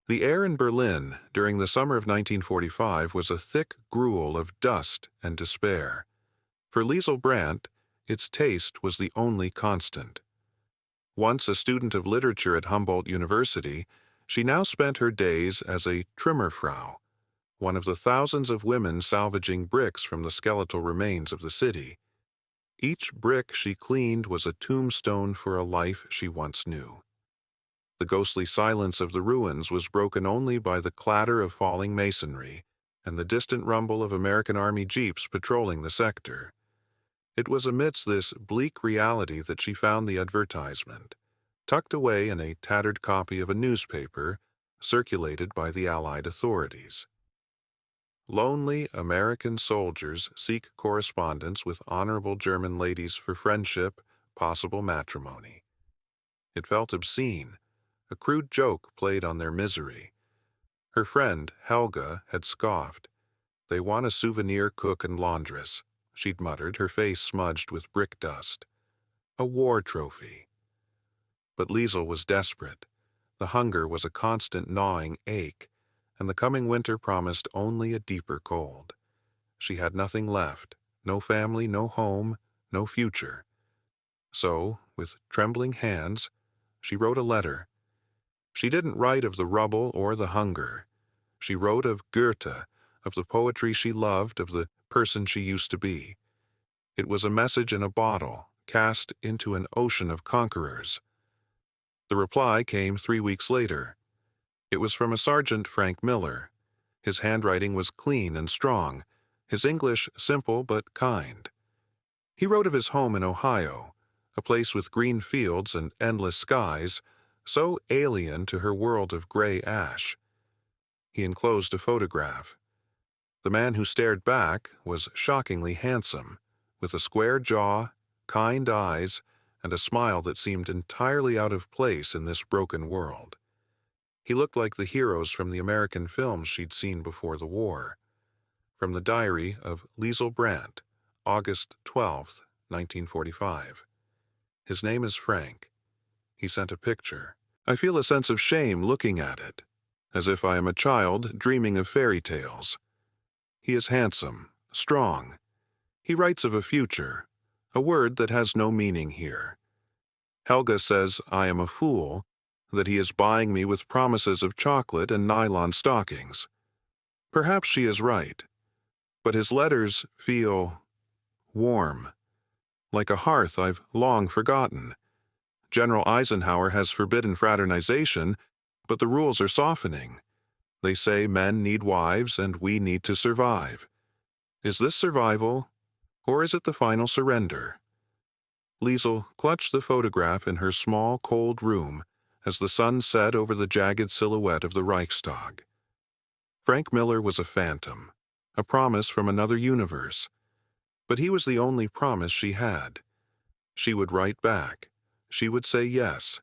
The air in Berlin during the summer of 1945 was a thick gruel of dust and despair. For Liesl Brandt, its taste was the only constant. Once a student of literature at Humboldt University, she now spent her days as a Trümmerfrau, one of the thousands of women salvaging bricks from the skeletal remains of the city. Each brick she cleaned was a tombstone for a life she once knew. The ghostly silence of the ruins was broken only by the clatter of falling masonry and the distant rumble of American Army jeeps patrolling the sector. It was amidst this bleak reality that she found the advertisement, tucked away in a tattered copy of a newspaper circulated by the Allied authorities. Lonely American soldiers seek correspondence with honorable German ladies for friendship, possible matrimony. It felt obscene, a crude joke played on their misery. Her friend, Helga, had scoffed. "They want a souvenir cook and laundress," she'd muttered, her face smudged with brick dust. "A war trophy." But Liesl was desperate. The hunger was a constant gnawing ache, and the coming winter promised only a deeper cold. She had nothing left, no family, no home, no future. So, with trembling hands, she wrote a letter. She didn't write of the rubble or the hunger. She wrote of Goethe, of the poetry she loved, of the person she used to be. It was a message in a bottle, cast into an ocean of conquerors. The reply came 3 weeks later. It was from a Sergeant Frank Miller. His handwriting was clean and strong, his English simple but kind. He wrote of his home in Ohio, a place with green fields and endless skies, so alien to her world of gray ash. He enclosed a photograph. The man who stared back was shockingly handsome, with a square jaw, kind eyes, and a smile that seemed entirely out of place in this broken world. He looked like the heroes from the American films she'd seen before the war. From the diary of Liesl Brandt, August 12, 1945. His name is Frank. He sent a picture. "I feel a sense of shame looking at it, as if I am a child dreaming of fairy tales. He is handsome, strong. He writes of a future, a word that has no meaning here. Helga says I am a fool, that he is buying me with promises of chocolate and nylon stockings. Perhaps she is right, but his letters feel warm, like a hearth I've long forgotten. General Eisenhower has forbidden fraternization, but the rules are softening. They say men need wives and we need to survive. Is this survival, or is it the final surrender?" Liesl clutched the photograph in her small, cold room as the sun set over the jagged silhouette of the Reichstag. Frank Miller was a phantom, a promise from another universe. But he was the only promise she had. She would write back. She would say yes.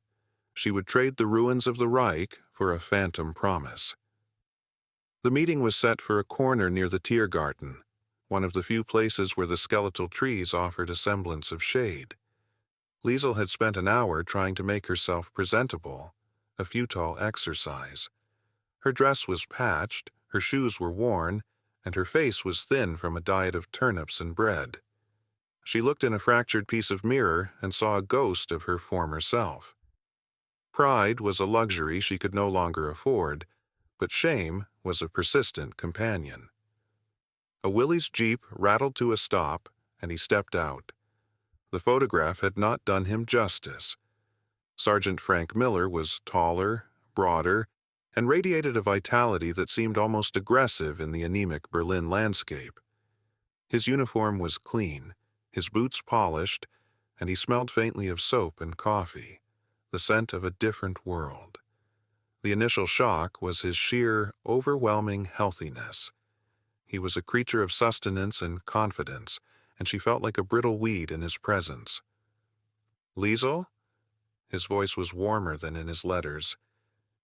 She would trade the ruins of the Reich for a phantom promise. The meeting was set for a corner near the Tiergarten, one of the few places where the skeletal trees offered a semblance of shade. Liesl had spent an hour trying to make herself presentable, a futile exercise. Her dress was patched, her shoes were worn, and her face was thin from a diet of turnips and bread. She looked in a fractured piece of mirror and saw a ghost of her former self. Pride was a luxury she could no longer afford, but shame was a persistent companion. A Willys Jeep rattled to a stop, and he stepped out. The photograph had not done him justice. Sergeant Frank Miller was taller, broader, and radiated a vitality that seemed almost aggressive in the anemic Berlin landscape. His uniform was clean, his boots polished, and he smelled faintly of soap and coffee, the scent of a different world. The initial shock was his sheer, overwhelming healthiness. He was a creature of sustenance and confidence, and she felt like a brittle weed in his presence. "Liesl?" His voice was warmer than in his letters.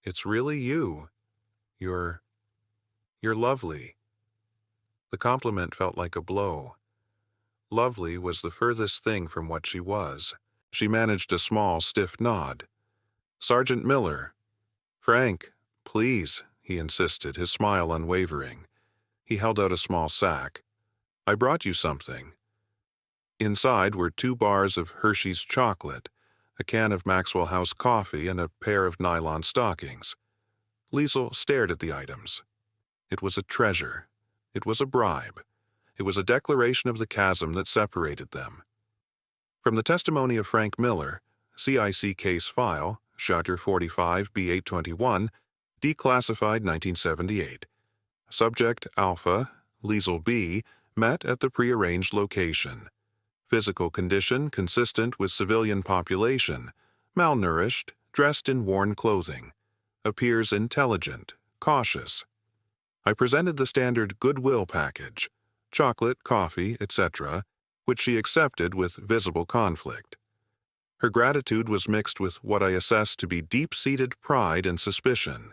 "It's really you. You're lovely." The compliment felt like a blow. Lovely was the furthest thing from what she was. She managed a small, stiff nod. "Sergeant Miller." "Frank, Please, he insisted, his smile unwavering. He held out a small sack. I brought you something. Inside were 2 bars of Hershey's chocolate, a can of Maxwell House coffee, and a pair of nylon stockings. Liesl stared at the items. It was a treasure. It was a bribe. It was a declaration of the chasm that separated them. From the testimony of Frank Miller, CIC case file, Shutter 45 B821, declassified 1978. Subject Alpha, Liesl B, met at the prearranged location. Physical condition consistent with civilian population, malnourished, dressed in worn clothing. Appears intelligent, cautious. I presented the standard goodwill package, chocolate, coffee, etc., which she accepted with visible conflict. Her gratitude was mixed with what I assessed to be deep-seated pride and suspicion.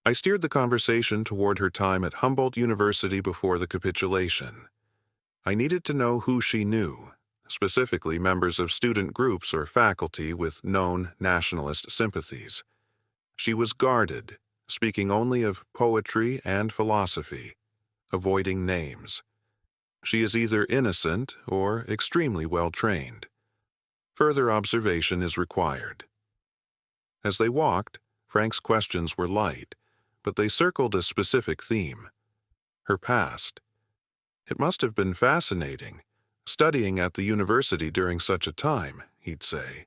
I steered the conversation toward her time at Humboldt University before the capitulation. I needed to know who she knew, specifically members of student groups or faculty with known nationalist sympathies. She was guarded, speaking only of poetry and philosophy, avoiding names. She is either innocent or extremely well-trained. Further observation is required. As they walked, Frank's questions were light, but they circled a specific theme: her past. It must have been fascinating, studying at the university during such a time, he'd say.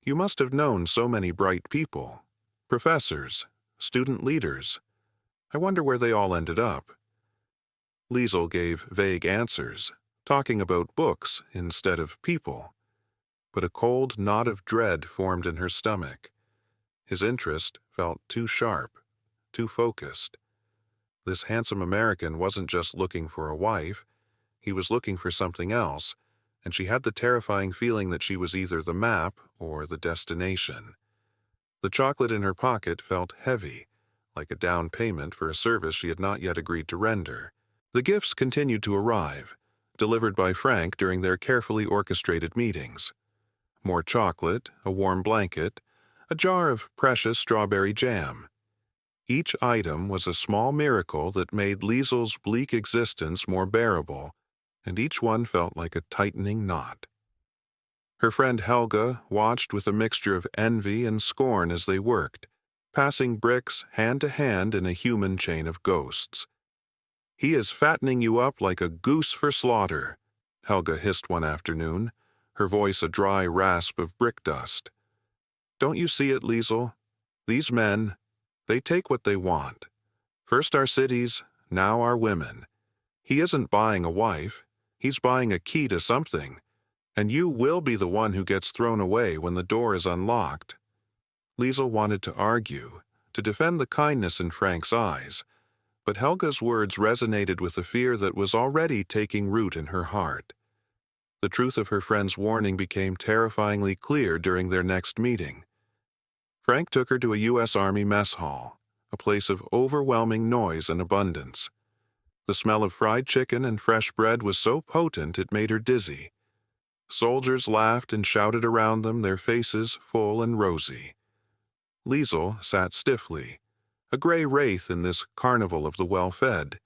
You must have known so many bright people, professors, student leaders. I wonder where they all ended up. Liesl gave vague answers, talking about books instead of people. But a cold knot of dread formed in her stomach. His interest felt too sharp, too focused. This handsome American wasn't just looking for a wife, he was looking for something else, and she had the terrifying feeling that she was either the map or the destination. The chocolate in her pocket felt heavy, like a down payment for a service she had not yet agreed to render. The gifts continued to arrive, delivered by Frank during their carefully orchestrated meetings. More chocolate, a warm blanket, a jar of precious strawberry jam. Each item was a small miracle that made Liesl's bleak existence more bearable, and each one felt like a tightening knot. Her friend Helga watched with a mixture of envy and scorn as they worked, passing bricks hand to hand in a human chain of ghosts. He is fattening you up like a goose for slaughter, Helga hissed one afternoon, her voice a dry rasp of brick dust. Don't you see it, Liesl? These men, they take what they want. First our cities, now our women. He isn't buying a wife, he's buying a key to something, and you will be the one who gets thrown away when the door is unlocked. Liesl wanted to argue, to defend the kindness in Frank's eyes, but Helga's words resonated with a fear that was already taking root in her heart. The truth of her friend's warning became terrifyingly clear during their next meeting. Frank took her to a U.S. Army mess hall, a place of overwhelming noise and abundance. The smell of fried chicken and fresh bread was so potent it made her dizzy. Soldiers laughed and shouted around them, their faces full and rosy. Liesl sat stiffly, a gray wraith in this carnival of the well-fed,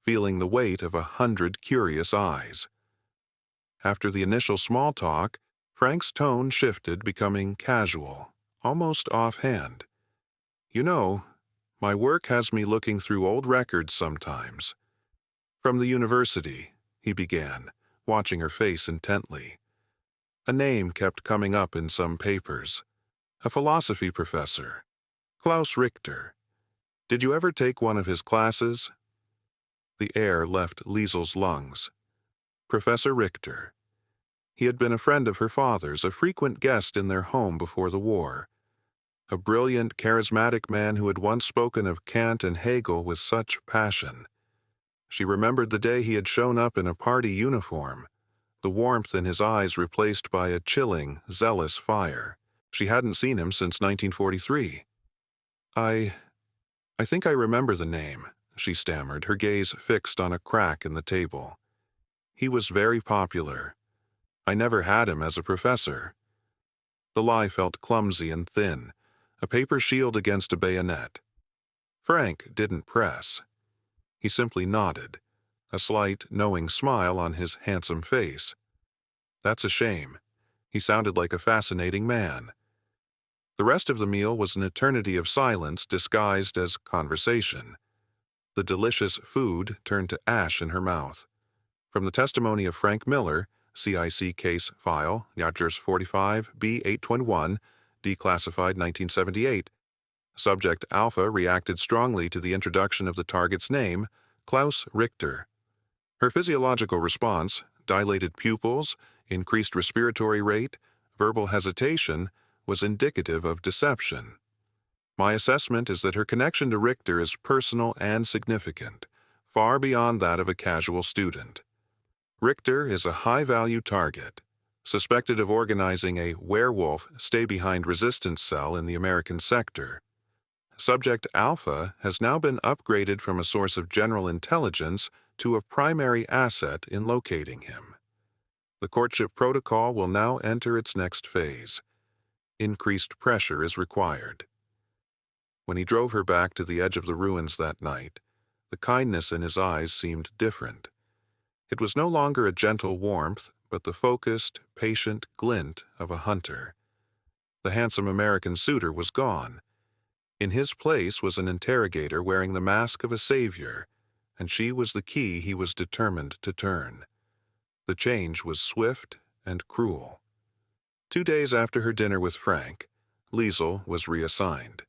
feeling the weight of 100 curious eyes. After the initial small talk, Frank's tone shifted, becoming casual, almost offhand. You know, my work has me looking through old records sometimes. From the university, he began, watching her face intently. A name kept coming up in some papers. A philosophy professor, Klaus Richter. Did you ever take one of his classes? The air left Liesl's lungs. Professor Richter. He had been a friend of her father's, a frequent guest in their home before the war. A brilliant, charismatic man who had once spoken of Kant and Hegel with such passion. She remembered the day he had shown up in a party uniform, the warmth in his eyes replaced by a chilling, zealous fire. She hadn't seen him since 1943. I think I remember the name, she stammered, her gaze fixed on a crack in the table. He was very popular. I never had him as a professor. The lie felt clumsy and thin, a paper shield against a bayonet. Frank didn't press. He simply nodded, a slight, knowing smile on his handsome face. That's a shame. He sounded like a fascinating man. The rest of the meal was an eternity of silence disguised as conversation. The delicious food turned to ash in her mouth. From the testimony of Frank Miller, CIC case file, Yadgers 45, B821, declassified 1978, Subject Alpha reacted strongly to the introduction of the target's name, Klaus Richter. Her physiological response, dilated pupils, increased respiratory rate, verbal hesitation, was indicative of deception. My assessment is that her connection to Richter is personal and significant, far beyond that of a casual student. Richter is a high-value target, suspected of organizing a werewolf stay-behind resistance cell in the American sector. Subject Alpha has now been upgraded from a source of general intelligence to a primary asset in locating him. The courtship protocol will now enter its next phase. Increased pressure is required. When he drove her back to the edge of the ruins that night, the kindness in his eyes seemed different. It was no longer a gentle warmth, but the focused, patient glint of a hunter. The handsome American suitor was gone. In his place was an interrogator wearing the mask of a savior, and she was the key he was determined to turn. The change was swift and cruel. 2 days after her dinner with Frank, Liesl was reassigned.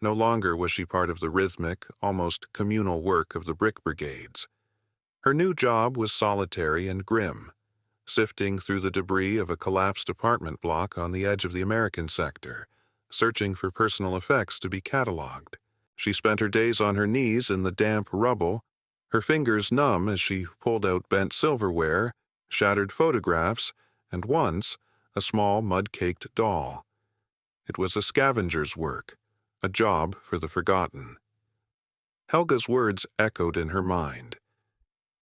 No longer was she part of the rhythmic, almost communal work of the brick brigades. Her new job was solitary and grim, sifting through the debris of a collapsed apartment block on the edge of the American sector, searching for personal effects to be cataloged. She spent her days on her knees in the damp rubble, her fingers numb as she pulled out bent silverware, shattered photographs, and once, a small mud-caked doll. It was a scavenger's work, a job for the forgotten. Helga's words echoed in her mind.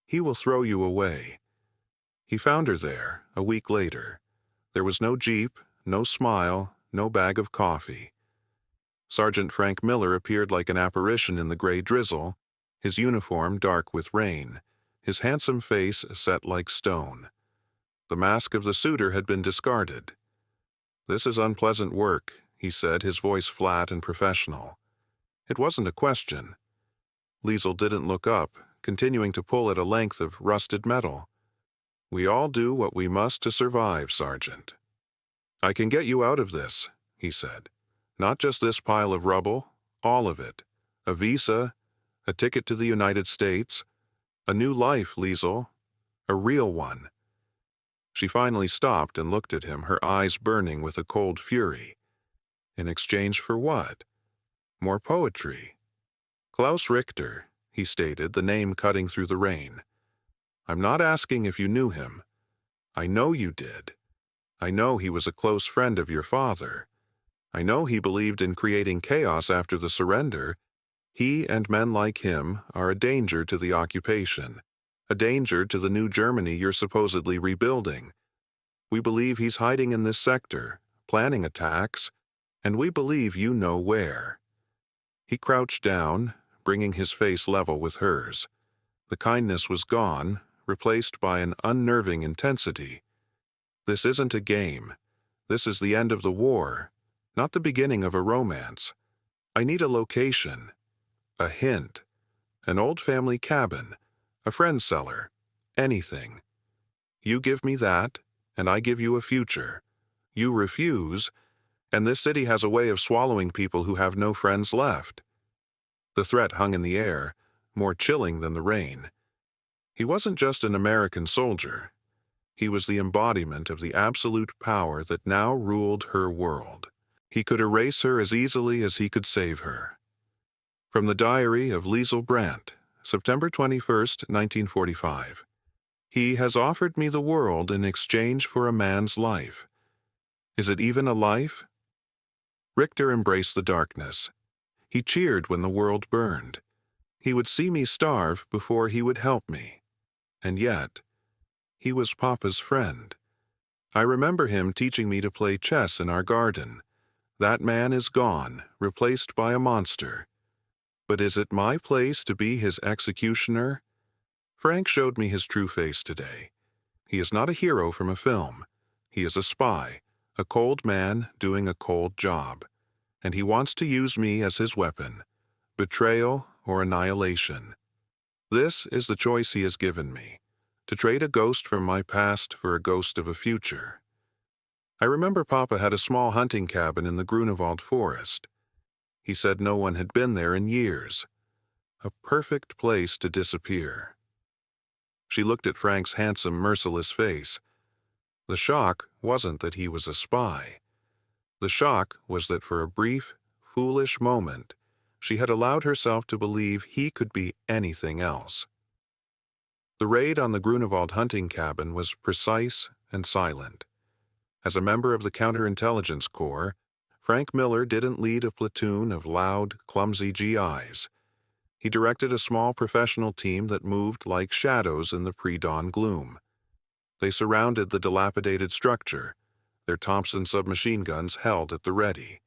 He will throw you away. He found her there, a week later. There was no jeep, no smile, no bag of coffee. Sergeant Frank Miller appeared like an apparition in the gray drizzle, his uniform dark with rain, his handsome face set like stone. The mask of the suitor had been discarded. "This is unpleasant work," he said, his voice flat and professional. It wasn't a question. Liesl didn't look up, continuing to pull at a length of rusted metal. "We all do what we must to survive, Sergeant." "I can get you out of this," he said. "Not just this pile of rubble, all of it. A visa, a ticket to the United States, a new life, Liesl, a real one." She finally stopped and looked at him, her eyes burning with a cold fury. In exchange for what? More poetry. "Klaus Richter," he stated, the name cutting through the rain. "I'm not asking if you knew him. I know you did. I know he was a close friend of your father. I know he believed in creating chaos after the surrender. He and men like him are a danger to the occupation, a danger to the new Germany you're supposedly rebuilding. We believe he's hiding in this sector, planning attacks, and we believe you know where." He crouched down, bringing his face level with hers. The kindness was gone, replaced by an unnerving intensity. "This isn't a game. This is the end of the war, not the beginning of a romance. I need a location, a hint, an old family cabin, a friend's cellar, anything. You give me that, and I give you a future. You refuse, and this city has a way of swallowing people who have no friends left." The threat hung in the air, more chilling than the rain. He wasn't just an American soldier. He was the embodiment of the absolute power that now ruled her world. He could erase her as easily as he could save her. From the diary of Liesl Brandt, September 21, 1945. "He has offered me the world in exchange for a man's life. Is it even a life?" Richter embraced the darkness. He cheered when the world burned. He would see me starve before he would help me. And yet, he was Papa's friend. I remember him teaching me to play chess in our garden. That man is gone, replaced by a monster. But is it my place to be his executioner? Frank showed me his true face today. He is not a hero from a film. He is a spy, a cold man doing a cold job. And he wants to use me as his weapon, betrayal or annihilation. This is the choice he has given me, to trade a ghost from my past for a ghost of a future. I remember Papa had a small hunting cabin in the Grunewald forest. He said no one had been there in years. A perfect place to disappear. She looked at Frank's handsome, merciless face. The shock wasn't that he was a spy. The shock was that for a brief, foolish moment, she had allowed herself to believe he could be anything else. The raid on the Grunewald hunting cabin was precise and silent. As a member of the Counterintelligence Corps, Frank Miller didn't lead a platoon of loud, clumsy GIs. He directed a small professional team that moved like shadows in the pre-dawn gloom. They surrounded the dilapidated structure, their Thompson submachine guns held at the ready.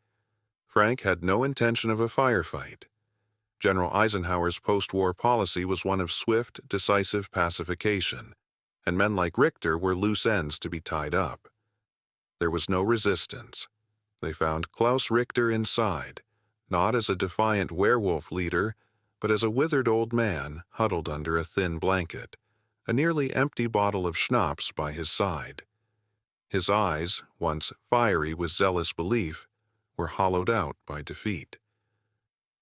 Frank had no intention of a firefight. General Eisenhower's post-war policy was one of swift, decisive pacification, and men like Richter were loose ends to be tied up. There was no resistance. They found Klaus Richter inside, not as a defiant werewolf leader, but as a withered old man huddled under a thin blanket, a nearly empty bottle of schnapps by his side. His eyes, once fiery with zealous belief, were hollowed out by defeat.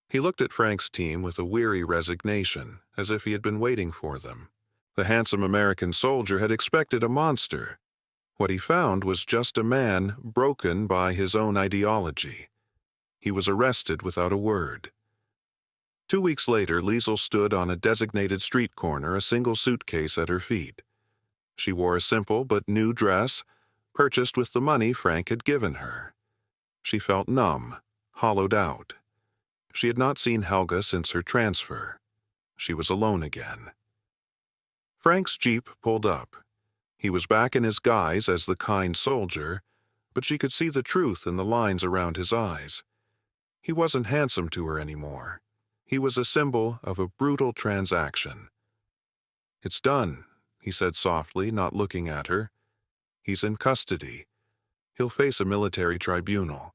He looked at Frank's team with a weary resignation, as if he had been waiting for them. The handsome American soldier had expected a monster. What he found was just a man broken by his own ideology. He was arrested without a word. 2 weeks later, Liesl stood on a designated street corner, a single suitcase at her feet. She wore a simple but new dress, purchased with the money Frank had given her. She felt numb, hollowed out. She had not seen Helga since her transfer. She was alone again. Frank's jeep pulled up. He was back in his guise as the kind soldier, but she could see the truth in the lines around his eyes. He wasn't handsome to her anymore. He was a symbol of a brutal transaction. "It's done," he said softly, not looking at her. "He's in custody. He'll face a military tribunal."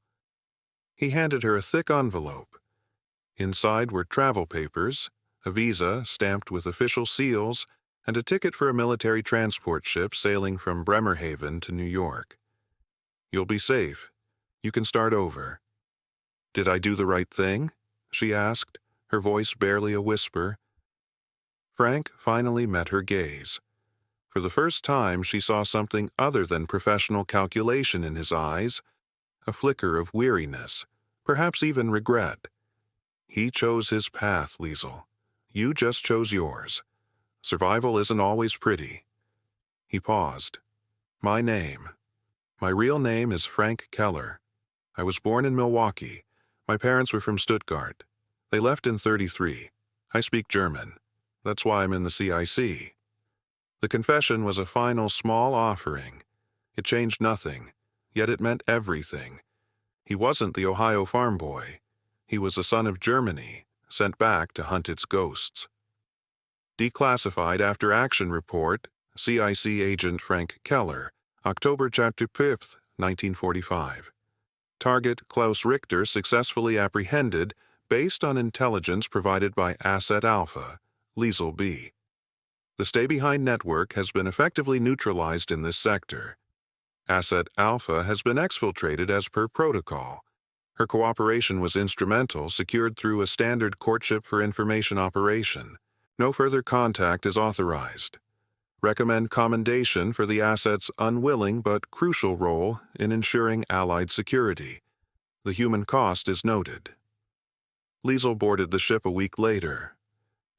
He handed her a thick envelope. Inside were travel papers, a visa stamped with official seals, and a ticket for a military transport ship sailing from Bremerhaven to New York. "You'll be safe. You can start over." "Did I do the right thing?" she asked, her voice barely a whisper. Frank finally met her gaze. For the first time, she saw something other than professional calculation in his eyes, a flicker of weariness, perhaps even regret. "He chose his path, Liesl. You just chose yours. Survival isn't always pretty." He paused. "My name. My real name is Frank Keller. I was born in Milwaukee. My parents were from Stuttgart. They left in '33. I speak German. That's why I'm in the CIC." The confession was a final small offering. It changed nothing, yet it meant everything. He wasn't the Ohio farm boy. He was a son of Germany, sent back to hunt its ghosts. Declassified after action report, CIC agent Frank Keller, October chapter 5th, 1945. Target Klaus Richter successfully apprehended based on intelligence provided by Asset Alpha, Liesl B. The stay-behind network has been effectively neutralized in this sector. Asset Alpha has been exfiltrated as per protocol. Her cooperation was instrumental, secured through a standard courtship for information operation. No further contact is authorized. Recommend commendation for the asset's unwilling but crucial role in ensuring Allied security. The human cost is noted. Liesl boarded the ship a week later.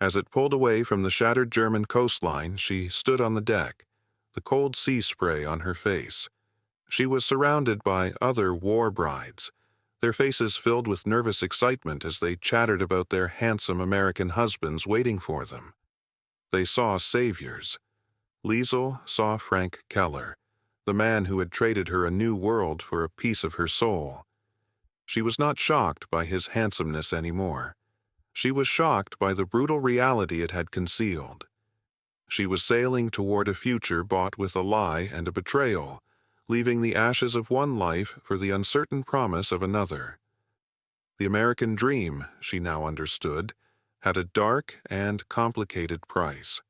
As it pulled away from the shattered German coastline, she stood on the deck, the cold sea spray on her face. She was surrounded by other war brides, their faces filled with nervous excitement as they chattered about their handsome American husbands waiting for them. They saw saviors. Liesl saw Frank Keller, the man who had traded her a new world for a piece of her soul. She was not shocked by his handsomeness anymore. She was shocked by the brutal reality it had concealed. She was sailing toward a future bought with a lie and a betrayal, leaving the ashes of one life for the uncertain promise of another. The American dream, she now understood, had a dark and complicated price.